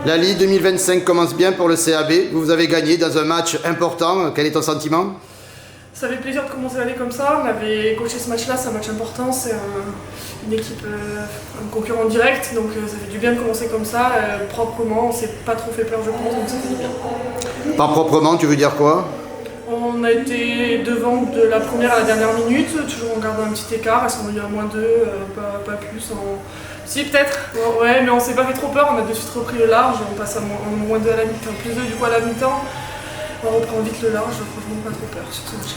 La Ligue 2025 commence bien pour le CAB. Vous avez gagné dans un match important. Quel est ton sentiment? Ça fait plaisir de commencer l'année comme ça. On avait coaché ce match-là, c'est un match important. C'est une équipe, un concurrent direct. Donc ça fait du bien de commencer comme ça, proprement. On s'est pas trop fait peur, je pense, donc ça fait du bien. Pas proprement, tu veux dire quoi? On a été devant de la première à la dernière minute, toujours en gardant un petit écart. Elles sont venues à -2, pas plus. Si, peut-être, ouais, mais on s'est pas fait trop peur. On a de suite repris le large. On passe à -2 à la mi-temps, +2 du coup à la mi-temps. On reprend vite le large, franchement pas trop peur sur ce match.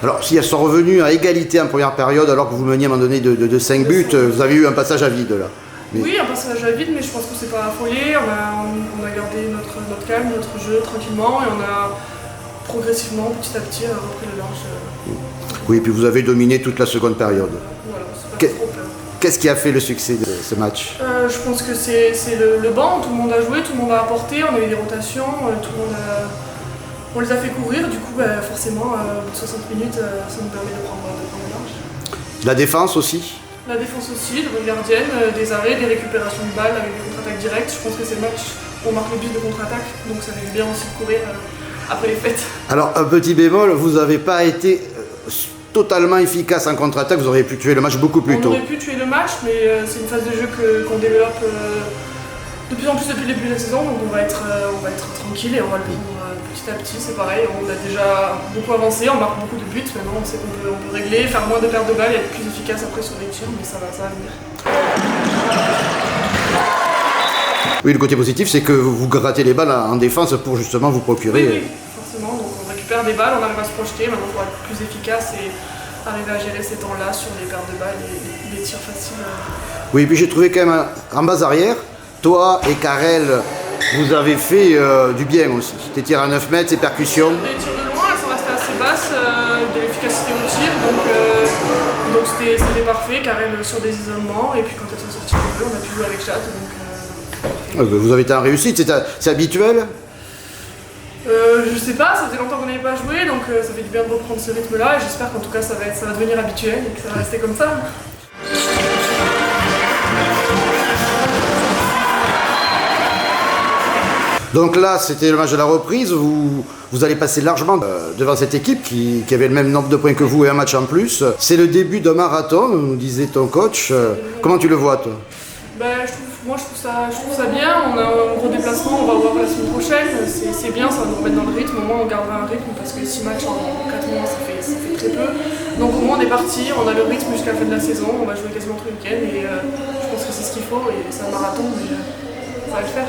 Alors, si elles sont revenues à égalité en première période, alors que vous meniez à un moment donné de 5 buts, vous avez eu un passage à vide là. Mais... Oui, un passage à vide, mais je pense qu'on s'est pas affolé. On a gardé notre calme, notre jeu tranquillement, et on a progressivement, petit à petit, repris le large. Oui, et puis vous avez dominé toute la seconde période. Voilà, c'est pas trop peur. Qu'est-ce qui a fait le succès de ce match? Je pense que c'est le banc, tout le monde a joué, tout le monde a apporté, on a eu des rotations, tout le monde a... On les a fait courir, du coup forcément, au bout de 60 minutes, ça nous permet de prendre large. La défense aussi? La défense aussi, de bonne gardienne, des arrêts, des récupérations de balles avec des contre-attaques directes. Je pense que c'est le match où on marque le but de contre-attaque, donc ça fait bien aussi de courir après les fêtes. Alors un petit bémol, vous n'avez pas été totalement efficace en contre-attaque, vous auriez pu tuer le match beaucoup plus tôt. On aurait pu tuer le match, mais c'est une phase de jeu qu'on développe de plus en plus depuis le début de la saison, donc on va être tranquille et on va le prendre petit à petit, c'est pareil, on a déjà beaucoup avancé, on marque beaucoup de buts, maintenant on sait qu'on peut régler, faire moins de pertes de balles et être plus efficace après sur les tirs, mais ça va venir. Oui, le côté positif, c'est que vous grattez les balles en défense pour justement vous procurer... Oui, forcément, donc on récupère des balles, on arrive à se projeter, maintenant il faut être plus efficace et arriver à gérer ces temps-là sur les pertes de balles et les tirs faciles. Oui, puis j'ai trouvé quand même en base arrière, toi et Karel, vous avez fait du bien aussi. Tes tirs à 9 mètres, ces percussions. Les tirs de loin, elles sont restées assez basses, de l'efficacité au tir, donc c'était parfait. Karel sur des isolements, et puis quand elles sont sorties du jeu, on a pu jouer avec Chad. Vous avez été en réussite, c'est habituel? Je sais pas, ça faisait longtemps qu'on n'avait pas joué, donc ça fait du bien de reprendre ce rythme-là, et j'espère qu'en tout cas ça va devenir habituel et que ça va rester comme ça. Donc là, c'était le match de la reprise. Vous allez passer largement devant cette équipe qui avait le même nombre de points que vous et un match en plus. C'est le début d'un marathon, nous disait ton coach. Comment tu le vois, toi? Moi, je trouve ça bien. On a un gros déplacement, on va voir la semaine prochaine. C'est bien, ça va nous remettre dans le rythme. Au moins, on gardera un rythme parce que 6 matchs en 4 mois, ça fait très peu. Donc, au moins, on est parti, on a le rythme jusqu'à la fin de la saison. On va jouer quasiment tout le week-end et je pense que c'est ce qu'il faut. Et c'est un marathon, mais ça va le faire.